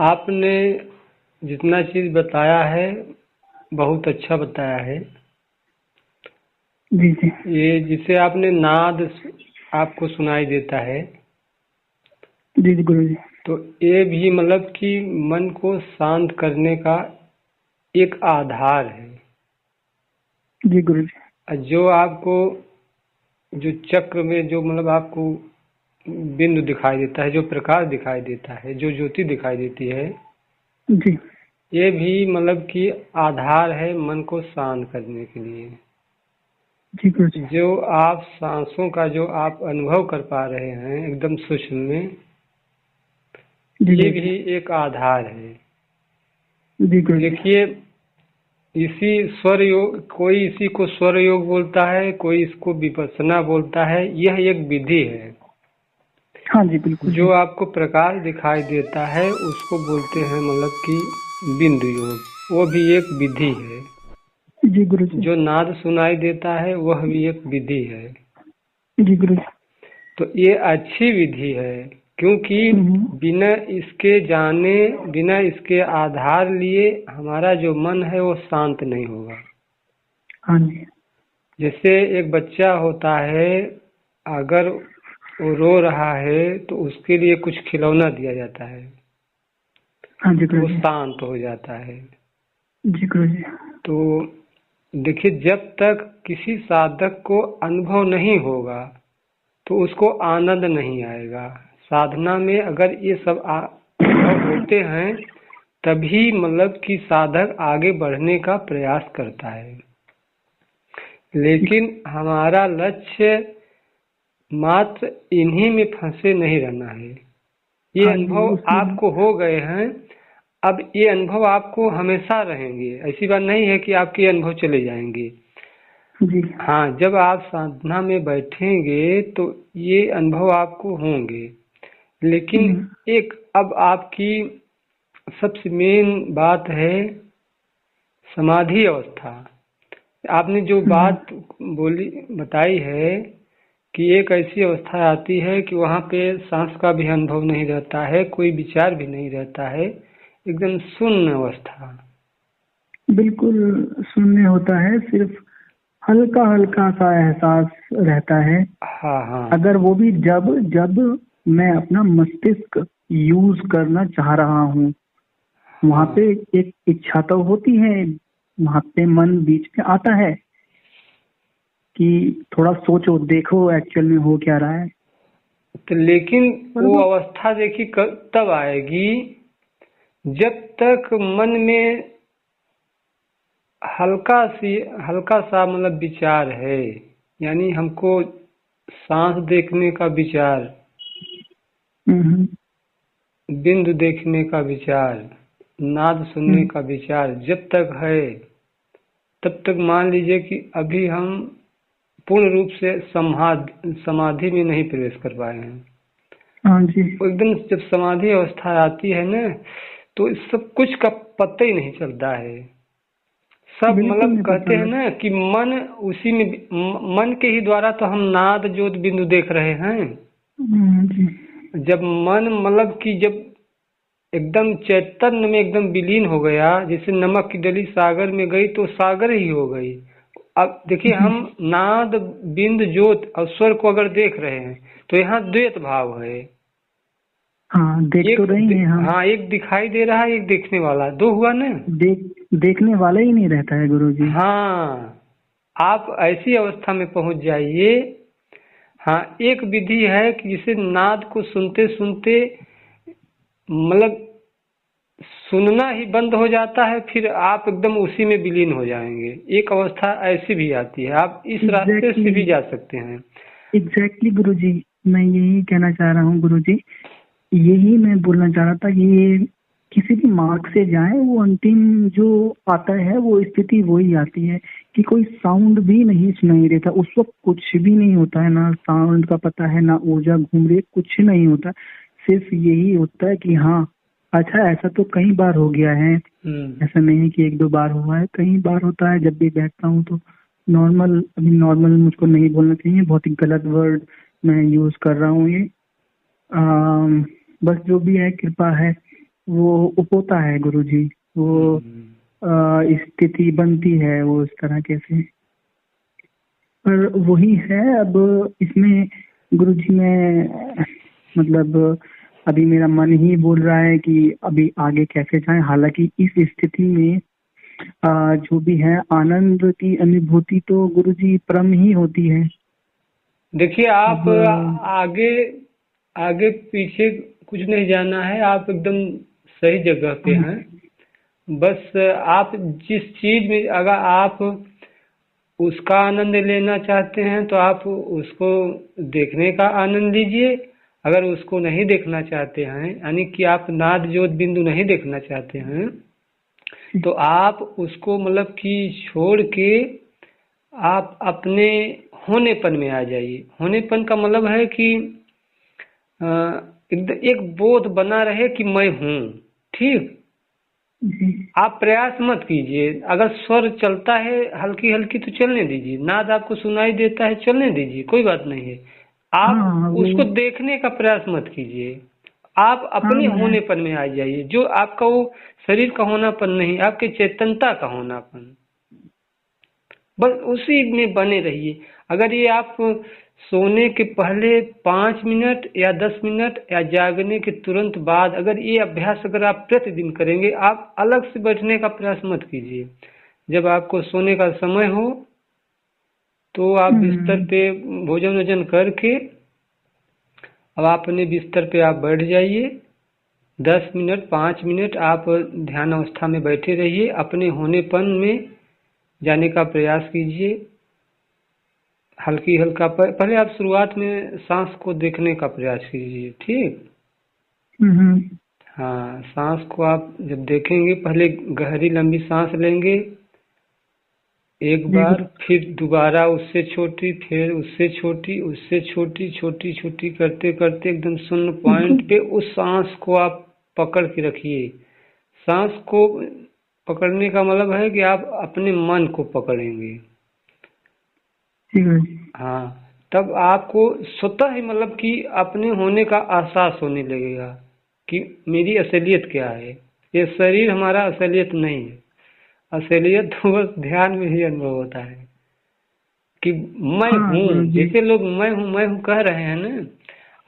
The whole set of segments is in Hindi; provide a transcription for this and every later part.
आपने जितना चीज बताया है बहुत अच्छा बताया है। जी जी ये जिसे आपने नाद आपको सुनाई देता है, जी जी गुरु जी। तो ये भी मतलब कि मन को शांत करने का एक आधार है। जी गुरु जी। और जो आपको जो चक्र में जो मतलब आपको बिंदु दिखाई देता है, जो प्रकाश दिखाई देता है, जो ज्योति दिखाई देती है, जी ये भी मतलब कि आधार है मन को शांत करने के लिए। जी गुरु जी। जो आप सांसों का जो आप अनुभव कर पा रहे हैं एकदम सूक्ष्म में, जी ये गुरु जी। भी एक आधार है। जी गुरु जी। देखिए, इसी स्वर योग, कोई इसी को स्वर योग बोलता है, कोई इसको विपස්සना बोलता है। यह एक विधि है। हाँ जी बिल्कुल जो जी। आपको प्रकाश दिखाई देता है उसको बोलते हैं मतलब कि बिंदु योग, वो भी एक विधि है। जी गुरु जी। जो नाद सुनाई देता है वह भी एक विधि है। जी गुरु जी। तो ये अच्छी विधि है, क्योंकि हम्म। बिना इसके जाने, बिना इसके आधार लिए हमारा जो मन है वो शांत नहीं होगा। हाँ जी। जैसे एक बच्चा होता है, अगर वो रो रहा है तो उसके लिए कुछ खिलौना दिया जाता है हाँ जी तो गुरु वो जी। शांत हो जाता है। जी गुरु जी। तो देखिए, जब तक किसी साधक को अनुभव नहीं होगा तो उसको आनंद नहीं आएगा। साधना में अगर ये सब अनुभव होते हैं तभी मतलब कि साधक आगे बढ़ने का प्रयास करता है। लेकिन हमारा लक्ष्य मात्र इन्हीं में फंसे नहीं रहना है। ये हाँ जी अनुभव उसमें। आपको हो गए हैं, अब ये अनुभव आपको हमेशा रहेंगे। ऐसी बात नहीं है कि आपके अनुभव चले जाएंगे। जी हाँ, जब आप साधना में बैठेंगे तो ये अनुभव आपको होंगे। लेकिन एक अब आपकी सबसे मेन बात है समाधि अवस्था। आपने जो बात बोली बताई है कि एक ऐसी अवस्था आती है कि वहाँ पे सांस का भी अनुभव नहीं रहता है, कोई विचार भी नहीं रहता है, एकदम शून्य अवस्था। बिल्कुल शून्य होता है, सिर्फ हल्का हल्का सा एहसास रहता है। हाँ हाँ अगर वो भी जब जब मैं अपना मस्तिष्क यूज करना चाह रहा हूँ, वहां हाँ। पे एक इच्छा तो होती है, वहां पे मन बीच में आता है कि थोड़ा सोचो देखो एक्चुअल में हो क्या रहा है। तो लेकिन पर वो वो अवस्था देखिए तब आएगी जब तक मन में हल्का सा मतलब विचार है। यानी हमको सांस देखने का विचार, हम्म बिंदु देखने का विचार, नाद सुनने हम्म का विचार जब तक है तब तक मान लीजिए कि अभी हम पूर्ण रूप से समाधि में नहीं प्रवेश कर पाए हैं। हाँ जी वो एकदम जब समाधि अवस्था आती है ना, तो इस सब कुछ का पता ही नहीं चलता है। सब बिल्कुल मतलब नहीं पता कहते हैं लग। ना कि मन उसी में, मन के ही द्वारा तो हम नाद ज्योत बिंदु देख रहे हैं। जी जब मन मतलब कि जब एकदम चैतन्य में एकदम विलीन हो गया, जैसे नमक की डली सागर में गई तो सागर ही हो गई। अब देखिए, जी। हम नाद बिंद ज्योत और स्वर को अगर देख रहे हैं तो यहाँ द्वैत भाव है। हाँ देख तो रहे हैं हम। हाँ, एक दिखाई दे रहा है, एक देखने वाला, दो हुआ ना। देखने वाला ही नहीं रहता है गुरु जी। हाँ, आप ऐसी अवस्था में पहुंच जाइए। हाँ, एक विधि है कि जिसे नाद को सुनते सुनते मतलब सुनना ही बंद हो जाता है, फिर आप एकदम उसी में विलीन हो जाएंगे। एक अवस्था ऐसी भी आती है, आप इस रास्ते से एग्जैक्टली भी जा सकते हैं। एग्जैक्टली गुरु जी, मैं यही कहना चाह रहा हूँ गुरु जी। यही मैं बोलना चाह रहा था कि ये किसी भी मार्ग से जाए वो अंतिम जो आता है वो स्थिति वही आती है कि कोई साउंड भी नहीं सुनाई देता। उस वक्त कुछ भी नहीं होता है, ना साउंड का पता है, ना ऊर्जा घूम रही है, कुछ नहीं होता। सिर्फ यही होता है कि हाँ अच्छा ऐसा तो कई बार हो गया है। ऐसा नहीं है कि एक दो बार हुआ है, कई बार होता है। जब भी बैठता हूँ तो नॉर्मल, अभी नॉर्मल मुझको नहीं बोलना चाहिए, बहुत ही गलत वर्ड मैं यूज कर रहा हूँ ये। बस जो भी है कृपा है। वो होता है गुरुजी, वो स्थिति बनती है वो उस तरह कैसे। पर वही है, अब इसमें गुरुजी मैं मतलब अभी मेरा मन ही बोल रहा है कि अभी आगे कैसे जाएं। हालांकि इस स्थिति में जो भी है आनंद की अनुभूति तो गुरुजी परम ही होती है। देखिए, आप अब आगे आगे पीछे कुछ नहीं जाना है, आप एकदम सही जगह पे हैं। बस आप जिस चीज में अगर आप उसका आनंद लेना चाहते हैं तो आप उसको देखने का आनंद लीजिए। अगर उसको नहीं देखना चाहते हैं, यानी कि आप नाद ज्योत बिंदु नहीं देखना चाहते हैं, तो आप उसको मतलब कि छोड़ के आप अपने होनेपन में आ जाइए। होनेपन का मतलब है कि एक बोध बना रहे कि मैं हूँ। ठीक, आप प्रयास मत कीजिए। अगर स्वर चलता है हल्की हल्की तो चलने दीजिए, नाद आपको सुनाई देता है चलने दीजिए, कोई बात नहीं है। आप उसको देखने का प्रयास मत कीजिए, आप अपने होनेपन में आ जाइए। जो आपका वो शरीर का होनापन नहीं, आपके चेतनता का होनापन, बस उसी में बने रहिए। अगर ये आप सोने के पहले 5 मिनट या 10 मिनट या जागने के तुरंत बाद अगर ये अभ्यास अगर आप प्रतिदिन करेंगे, आप अलग से बैठने का प्रयास मत कीजिए। जब आपको सोने का समय हो तो आप बिस्तर पे भोजन वोजन करके अब आप अपने बिस्तर पे आप बैठ जाइए। 10 मिनट 5 मिनट आप ध्यान अवस्था में बैठे रहिए, अपने होनेपन में जाने का प्रयास कीजिए। हल्की हल्का पहले आप शुरुआत में सांस को देखने का प्रयास कीजिए। ठीक, हाँ, सांस को आप जब देखेंगे, पहले गहरी लंबी सांस लेंगे एक बार, फिर दोबारा उससे छोटी, फिर उससे छोटी, उससे छोटी, छोटी छोटी करते करते एकदम शून्य पॉइंट पे उस सांस को आप पकड़ के रखिए। सांस को पकड़ने का मतलब है कि आप अपने मन को पकड़ेंगे। हाँ, तब आपको स्वतः ही मतलब कि अपने होने का एहसास होने लगेगा कि मेरी असलियत क्या है। ये शरीर हमारा असलियत नहीं है। असलियत तो बस ध्यान में ही अनुभव होता है कि मैं हूँ। जैसे लोग मैं हूँ कह रहे हैं ना,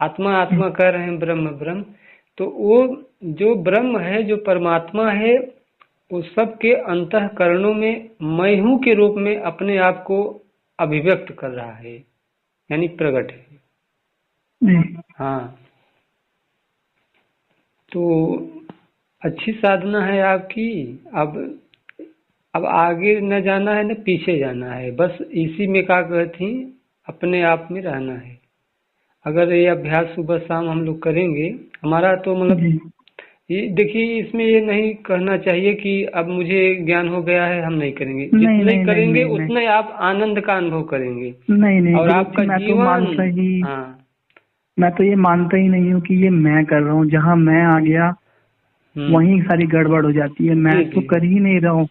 आत्मा आत्मा कह रहे हैं, ब्रह्म ब्रह्म, तो वो जो ब्रह्म है, जो परमात्मा है, वो सबके अंतःकरणों में मैं हूँ के रूप में अपने आप को अभिव्यक्त कर रहा है, यानी प्रकट है। हाँ, तो अच्छी साधना है आपकी। अब आगे न जाना है न पीछे जाना है, बस इसी में क्या कहती, अपने आप में रहना है। अगर ये अभ्यास सुबह शाम हम लोग करेंगे, हमारा तो मतलब ये देखिए, इसमें ये नहीं कहना चाहिए कि अब मुझे ज्ञान हो गया है, हम नहीं करेंगे। जितना ही करेंगे उतना ही आप आनंद का अनुभव करेंगे। नहीं, और आपका जीवन, मैं तो ये मानता ही नहीं हूँ कि ये मैं कर रहा हूँ। जहाँ मैं आ गया वहीं सारी गड़बड़ हो जाती है। मैं तो कर ही नहीं रहा हूँ,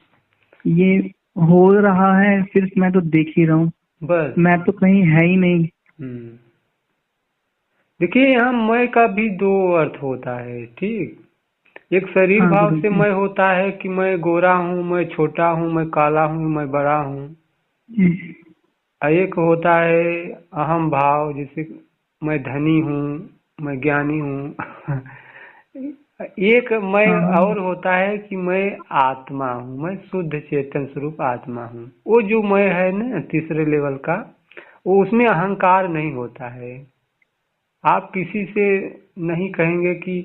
ये हो रहा है, सिर्फ मैं तो देख ही रहा हूँ, बस मैं तो कहीं है ही नहीं। देखिए, यहाँ मैं का भी दो अर्थ होता है। ठीक, एक शरीर भाव से मैं होता है कि मैं गोरा हूँ, मैं छोटा हूँ, मैं काला हूँ, मैं बड़ा हूँ। एक होता है अहम भाव, जैसे मैं धनी हूँ, मैं ज्ञानी हूँ। एक मैं और होता है कि मैं आत्मा हूँ, मैं शुद्ध चेतन स्वरूप आत्मा हूँ। वो जो मैं है ना तीसरे लेवल का, वो उसमें अहंकार नहीं होता है। आप किसी से नहीं कहेंगे कि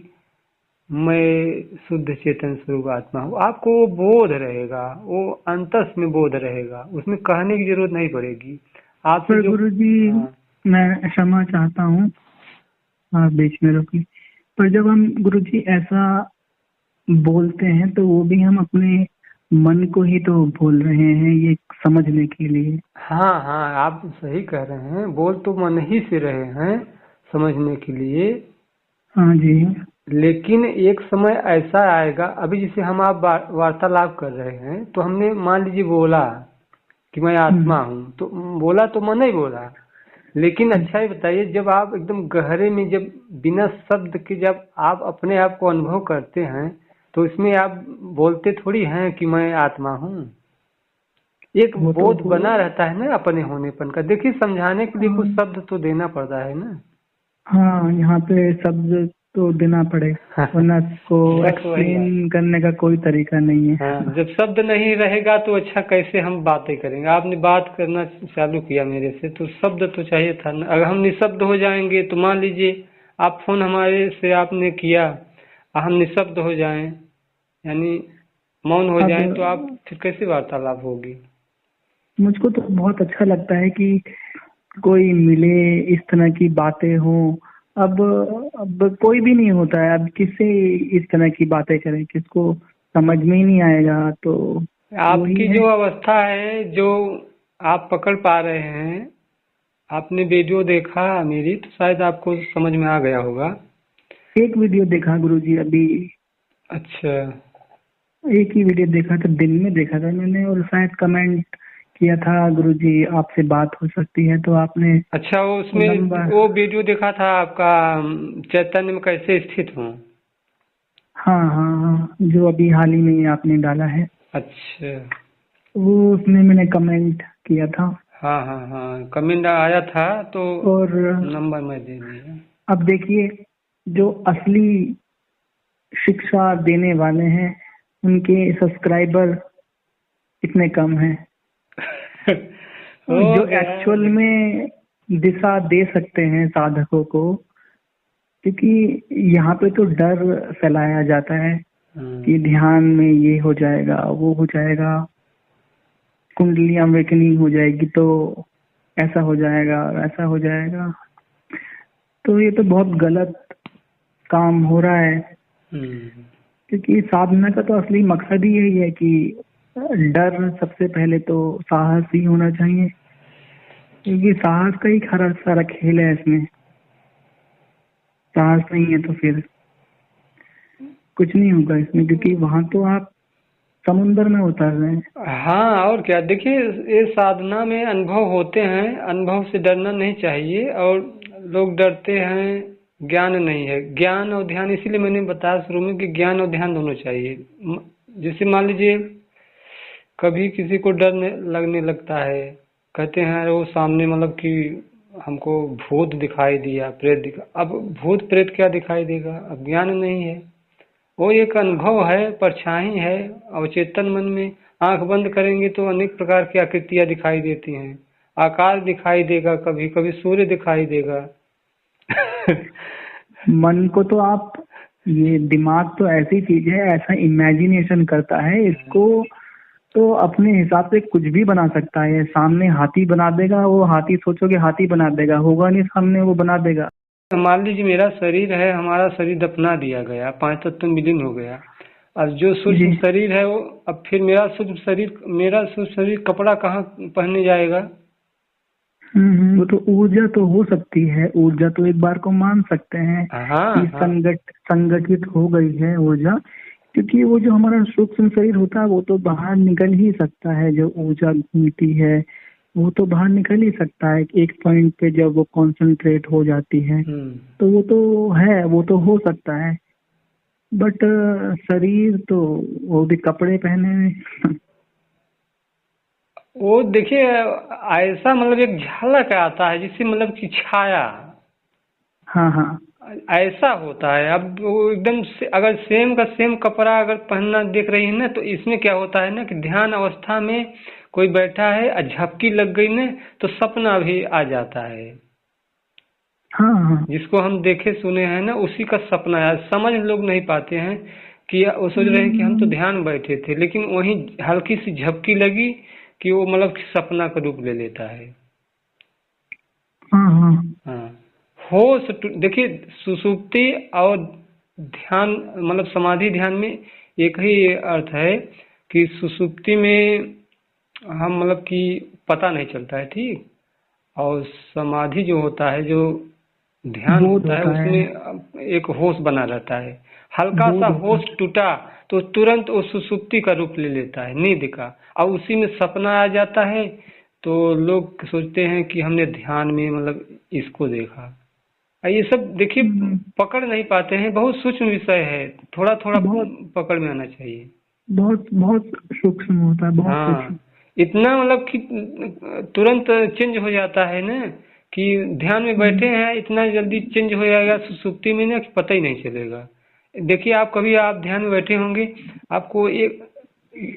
मैं शुद्ध चेतन स्वरूप आत्मा हूँ। आपको वो बोध रहेगा, वो अंतस में बोध रहेगा, उसमें कहने की जरूरत नहीं पड़ेगी। आपसे जो गुरुजी, मैं क्षमा चाहता हूँ बीच में रोकी, पर जब हम गुरुजी ऐसा बोलते हैं तो वो भी हम अपने मन को ही तो बोल रहे हैं, ये समझने के लिए। हाँ हाँ, आप सही कह रहे हैं, बोल तो मन ही से रहे हैं समझने के लिए। हाँ जी, लेकिन एक समय ऐसा आएगा, अभी जैसे हम आप वार्तालाप कर रहे हैं, तो हमने मान लीजिए बोला कि मैं आत्मा हूँ, तो बोला तो मन ही बोला, लेकिन अच्छा ही बताइए, जब आप एकदम गहरे में, जब बिना शब्द के जब आप अपने आप को अनुभव करते हैं, तो इसमें आप बोलते थोड़ी हैं कि मैं आत्मा हूँ। एक वो तो बोध बना रहता है ना अपने होनेपन का। देखिए, समझाने के लिए कुछ हाँ शब्द तो देना पड़ता है ना। हाँ, यहाँ पे शब्द तो देना पड़ेगा, वरना इसको बस वही बात। एक्सप्लेन करने का कोई तरीका नहीं है। हाँ, जब शब्द नहीं रहेगा तो अच्छा कैसे हम बातें करेंगे। आपने बात करना चालू किया मेरे से, तो शब्द तो चाहिए था ना। अगर हम निशब्द हो जाएंगे तो मान लीजिए आप फोन हमारे से आपने किया, हम निशब्द हो जाएं, यानी मौन हो अब जाएं, तो आप फिर कैसे वार्तालाप होगी। मुझको तो बहुत अच्छा लगता है कि कोई मिले, इस तरह की बातें हो। अब अब कोई भी नहीं होता है, अब किससे इस तरह की बातें करें, किसको समझ में ही नहीं आएगा, तो वही आपकी है। जो अवस्था है, जो आप पकड़ पा रहे हैं, आपने वीडियो देखा मेरी, तो शायद आपको समझ में आ गया होगा। एक वीडियो देखा गुरुजी अभी, अच्छा। एक ही वीडियो देखा था, दिन में देखा था मैंने, और शायद कमेंट किया था गुरुजी आपसे बात हो सकती है, तो आपने अच्छा, वो उसमें लंबा। वो वीडियो देखा था आपका, चैतन्य में कैसे स्थित हूँ। हाँ हाँ हाँ, जो अभी हाल ही में आपने डाला है, अच्छा। वो उसमें मैंने कमेंट किया था। हाँ हाँ हाँ, कमेंट आया था तो और नंबर मैं दे दिया। अब देखिए, जो असली शिक्षा देने वाले हैं उनके सब्सक्राइबर इतने कम हैं, हो जो गया। एक्चुअल में दिशा दे सकते हैं साधकों को। क्योंकि यहाँ पे तो डर फैलाया जाता है हम्म। कि ध्यान में ये हो जाएगा, वो हो जाएगा, कुंडली अवेकनिंग हो जाएगी तो ऐसा हो जाएगा, ऐसा हो जाएगा। तो ये तो बहुत गलत काम हो रहा है। हम्म। क्योंकि साधना का तो असली मकसद ही यही है कि डर, सबसे पहले तो साहस ही होना चाहिए, क्योंकि साहस का ही खरा सारा खेल है इसमें। साहस नहीं है तो फिर कुछ नहीं होगा इसमें, क्योंकि वहां तो आप समुंदर में उतर रहे हैं। हाँ, और क्या। देखिए, ये साधना में अनुभव होते हैं, अनुभव से डरना नहीं चाहिए। और लोग डरते हैं, ज्ञान नहीं है। ज्ञान और ध्यान, इसीलिए मैंने बताया शुरू में कि ज्ञान और ध्यान दोनों चाहिए। जैसे मान लीजिए, कभी किसी को डर लगने लगता है, कहते हैं वो सामने मतलब कि हमको भूत दिखाई दिया, प्रेत दिखा। अब भूत प्रेत क्या दिखाई देगा, अब ज्ञान नहीं है। वो एक अनुभव है, परछाई है। अवचेतन मन में आंख बंद करेंगे तो अनेक प्रकार की आकृतियां दिखाई देती हैं। आकाश दिखाई देगा, कभी कभी सूर्य दिखाई देगा। मन को तो आप, ये दिमाग तो ऐसी चीज है, ऐसा इमेजिनेशन करता है, इसको तो अपने हिसाब से कुछ भी बना सकता है। सामने हाथी बना देगा, वो हाथी सोचोगे हाथी बना देगा, होगा नहीं सामने, वो बना देगा। मान लीजिए मेरा शरीर है, हमारा शरीर दफना दिया गया, पांच तत्व में विलीन हो गया। अब जो सूक्ष्म जी। शरीर है वो, अब फिर मेरा सूक्ष्म शरीर कपड़ा कहाँ पहनने जाएगा। वो तो ऊर्जा तो हो सकती है, ऊर्जा तो एक बार को मान सकते हैं हाँ कि हाँ। संगठित हो गई है ऊर्जा। क्योंकि वो जो हमारा सूक्ष्म शरीर होता है वो तो बाहर निकल ही सकता है, जो ऊर्जा घूमती है वो तो बाहर निकल ही सकता है एक पॉइंट पे, जब वो कंसंट्रेट हो जाती है। हम्म। तो वो तो है, वो तो हो सकता है। बट शरीर तो, वो भी कपड़े पहने हुए। वो देखिए, ऐसा मतलब एक झलक आता है, जिससे मतलब कि छाया हाँ हाँ ऐसा होता है। अब वो एकदम से, अगर सेम का सेम कपड़ा अगर पहनना देख रही है ना, तो इसमें क्या होता है ना कि ध्यान अवस्था में कोई बैठा है और झपकी लग गई ना, तो सपना भी आ जाता है। हाँ हाँ। जिसको हम देखे सुने हैं ना, उसी का सपना है। समझ लोग नहीं पाते हैं कि वो सोच रहे हैं कि हम तो हम्म, ध्यान बैठे थे, लेकिन वहीं हल्की सी झपकी लगी कि वो मतलब कि सपना का रूप ले लेता है। हाँ हाँ। हाँ। होश देखिए, सुसुप्ति और ध्यान, मतलब समाधि ध्यान में एक ही अर्थ है कि सुसुप्ति में हम मतलब कि पता नहीं चलता है, ठीक। और समाधि जो होता है, जो ध्यान बोध होता है, होता है, उसमें एक होश बना रहता है। हल्का सा बोध होता होश है। टूटा तो तुरंत वो सुसुप्ति का रूप ले लेता है, नींद का। और उसी में सपना आ जाता है, तो लोग सोचते हैं कि हमने ध्यान में मतलब इसको देखा। ये सब देखिए पकड़ नहीं पाते हैं, बहुत सूक्ष्म विषय है, थोड़ा थोड़ा बहुत पकड़ में आना चाहिए। बहुत बहुत सूक्ष्म होता है, बहुत सूक्ष्म। हाँ, इतना मतलब कि तुरंत चेंज हो जाता है ना, कि ध्यान में बैठे हैं इतना जल्दी चेंज हो जाएगा सुसुप्ति में ना कि पता ही नहीं चलेगा। देखिए आप कभी आप ध्यान में बैठे होंगे, आपको एक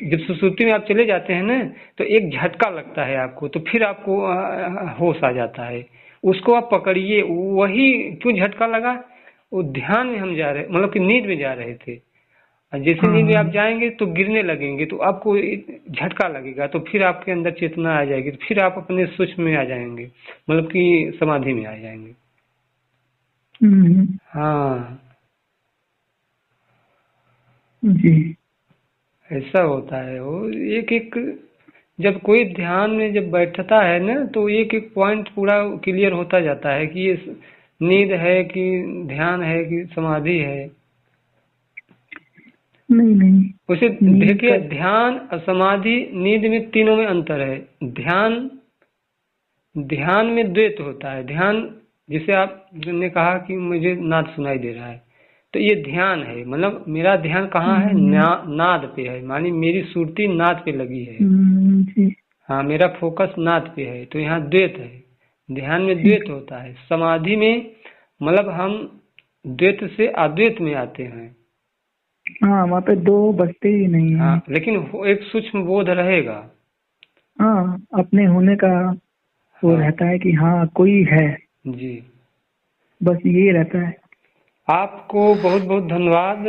जब सुसुप्ति में आप चले जाते हैं ना, तो एक झटका लगता है आपको, तो फिर आपको होश आ जाता है। उसको आप पकड़िए, वही क्यों झटका लगा, वो ध्यान में हम जा रहे, मतलब कि नींद में जा रहे थे। और जैसे नींद में आप जाएंगे तो गिरने लगेंगे, तो आपको झटका लगेगा, तो फिर आपके अंदर चेतना आ जाएगी, तो फिर आप अपने सूक्ष्म में आ जाएंगे, मतलब कि समाधि में आ जाएंगे। हाँ जी, ऐसा होता है। वो एक एक जब कोई ध्यान में जब बैठता है ना, तो एक एक पॉइंट पूरा क्लियर होता जाता है कि ये नींद है कि ध्यान है कि समाधि है। नहीं नहीं, उसे देखिए, ध्यान और समाधि नींद में तीनों में अंतर है। ध्यान ध्यान में द्वैत होता है। ध्यान जिसे आपने कहा कि मुझे नाद सुनाई दे रहा है, तो ये ध्यान है, मतलब मेरा ध्यान कहाँ है, नाद पे है, मानी मेरी सुरती नाद पे लगी है। जी, हाँ, मेरा फोकस नाद पे है, तो यहाँ द्वैत है। ध्यान में द्वैत होता है। समाधि में मतलब हम द्वैत से अद्वैत में आते हैं। हाँ, वहाँ पे दो बचते ही नहीं है। हाँ, लेकिन एक सूक्ष्म बोध रहेगा। हाँ, अपने होने का वो रहता है कि हाँ कोई है, जी, बस ये रहता है। आपको बहुत बहुत धन्यवाद।